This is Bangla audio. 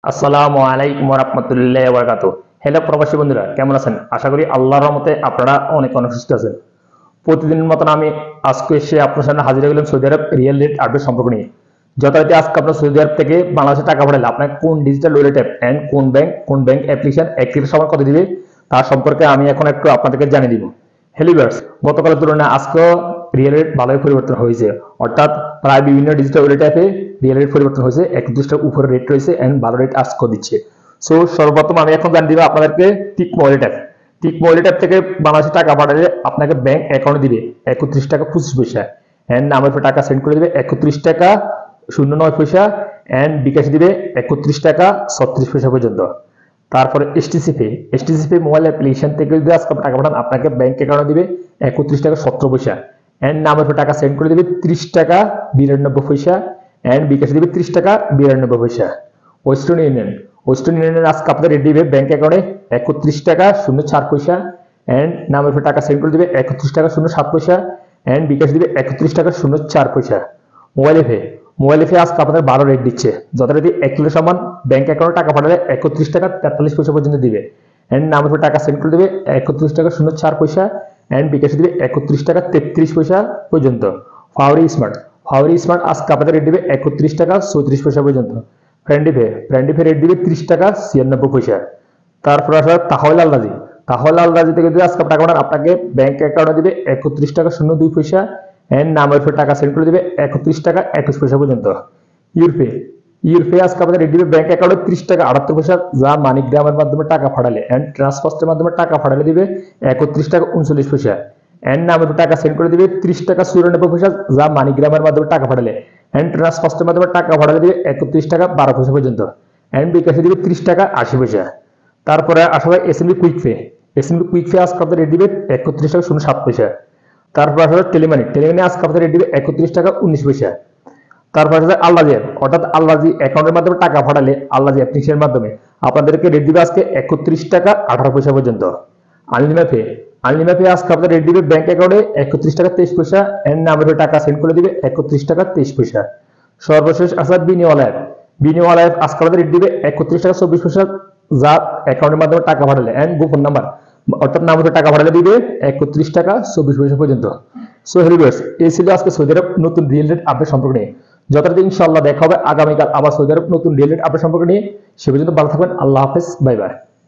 আসসালামু আলাইকুম ওয়া রাহমাতুল্লাহি ওয়া বারাকাতুহু। হ্যালো প্রবাসী বন্ধুরা, কেমন আছেন? আশা করি আল্লাহর রহমতে আপনারা অনেক অনেক সুস্থ আছেন। প্রতিদিনের মতন আমি আজকে এসে আপনার সামনে হাজির হয়ে গেলাম সৌদি আরব রিয়েল রেট আপডেট সম্পর্ক নিয়ে। যথারীতি আজকে আপনার সৌদি আরব থেকে বাংলাদেশে টাকা পাঠালে আপনার কোন ডিজিটাল ওয়ালেট অ্যাপ এন্ড কোন ব্যাংক অ্যাপ্লিকেশন অ্যাক্টিভের সময় কত দিবে তার সম্পর্কে আমি এখন একটু আপনাদেরকে জানিয়ে দিব। হ্যালো ভিউয়ার্স, গতকালের তুলনায় আজকেও রিয়েল রেট ভালোই পরিবর্তন হয়েছে। অর্থাৎ প্রায় বিভিন্ন ডিজিটাল ওয়ালেট অ্যাপে রিয়েল রেট পরিবর্তন হয়েছে, 31টার উপরে রেট রয়েছে এন্ড ভালো রেট আজকেও দিচ্ছে। সো সর্বপ্রথম আমি এখন জানিয়ে দিব আপনাদেরকে টিকমো ওয়ালেট অ্যাপ। টিকমো ওয়ালেট অ্যাপ থেকে বাংলাদেশে টাকা পাঠালে আপনাকে ব্যাংক অ্যাকাউন্টে দিবে 31 টাকা 25 পয়সা এন্ড নামের উপর টাকা সেন্ড করে দিবে 31 টাকা 09 পয়সা এন্ড বিকাশ দিবে 31 টাকা 36 পয়সা পর্যন্ত। তারপরে এসটিসি পে মোবাইল অ্যাপ্লিকেশন থেকে যদি আজকে টাকা পাঠান আপনাকে ব্যাংক অ্যাকাউন্টে দিবে 31 টাকা 17 পয়সা এন্ড নামের উপর টাকা সেন্ড করে দিবে 30 টাকা 92 পয়সা এন্ড বিকাশ দিবে 30 টাকা 92 পয়সা। ওয়েস্টার্ন ইউনিয়নের আজকে আপনাদের রেট দিবে ব্যাংক অ্যাকাউন্টে 31 টাকা 04 পয়সা এন্ড নামের উপর টাকা সেন্ড করে দিবে 31 টাকা 07 পয়সা এন্ড বিকাশ দিবে 31 টাকা 04 পয়সা। মোবাইল এফে আজকে আপনাদের 12 রেট দিচ্ছে। যথারীতি 1 কিলো সমান ব্যাংক অ্যাকাউন্টে টাকা পাঠালে 31 টাকা 43 পয়সা পর্যন্ত দিবে এন্ড নামের উপর টাকা সেন্ড করে দিবে 31 টাকা 04 পয়সা এন্ড বিকাশ দিবে 31 টাকা 33 পয়সা পর্যন্ত। ফাওয়ারি স্মার্ট আজকে আপনাদের রেট দিবে 31 টাকা 34 পয়সা পর্যন্ত। ফ্রেন্ডি পে রেট দিবে 30 টাকা 96 পয়সা। তারপর আসলে তাহলে আলরাজি থেকে যদি আজকে টাকা পাঠান আপনাকে ব্যাংক অ্যাকাউন্টে দিবে 31 টাকা 02 পয়সা এন্ড নামের উপর টাকা সেন্ড করে দিবে 31 টাকা 21 পয়সা পর্যন্ত। ইউরপে আজকে আপনাদের রেট দিবে ব্যাংক অ্যাকাউন্টে 30 টাকা 78 পয়সা, যা মানিগ্রামের মাধ্যমে টাকা পাঠালে এন্ড ট্রান্সফারের মাধ্যমে টাকা পাঠালে দিবে 31 টাকা 39 পয়সা এন্ড নামের উপর টাকা সেন্ড করে দিবে 30 টাকা 94 পয়সা, যা মানিগ্রামের মাধ্যমে টাকা পাঠালে এন্ড ট্রান্সফারের মাধ্যমে টাকা পাঠালে দিবে 31 টাকা 12 পয়সা পর্যন্ত এন্ড বিকাশে দিবে 30 টাকা 80 পয়সা। তারপরে আসলে এসএমবি কুইক পে আজকে আপনাদের রেট দিবে 31 টাকা 07 পয়সা। তারপর আসলে টেলিমানি আজকে আপনাদের রেট দিবে 31 টাকা 19 পয়সা। তারপর আসলে আল্লাজি অ্যাকাউন্টের মাধ্যমে টাকা পাঠালে আল্লাজি অ্যাপ্লিকেশনের মাধ্যমে আপনাদেরকে রেট দিবে আজকে 31 টাকা 18 পয়সা পর্যন্ত। আনলিমিপে আজকে আপনাদের রেট দিবে ব্যাংক অ্যাকাউন্টে 31 টাকা 23 পয়সা এন্ড নামের টাকা সেন্ড করে দিবে 31 টাকা 23 পয়সা। সর্বশেষ আসলে বিনিওয়ালা অ্যাপ আজকে আপনাদের রেট দিবে 31 টাকা 24 পয়সা, যা অ্যাকাউন্টের মাধ্যমে টাকা পাঠালে এন্ড গোপন নাম্বার অর্থাৎ নামের টাকা পাঠালে দিবে 31 টাকা 24 পয়সা পর্যন্ত। সো ভিউয়ার্স, এই ছিল আজকে সৌদি আরব নতুন রিয়েল রেট আপডেট সম্পর্কে নিয়ে। যথারীতি ইনশাআল্লাহ দেখা হবে আগামীকাল আবার সৌদি আরব নতুন রিয়েল রেট আপডেট সম্পর্কে নিয়ে। সে পর্যন্ত ভালো থাকবেন। আল্লাহ হাফেজ, বাই বাই।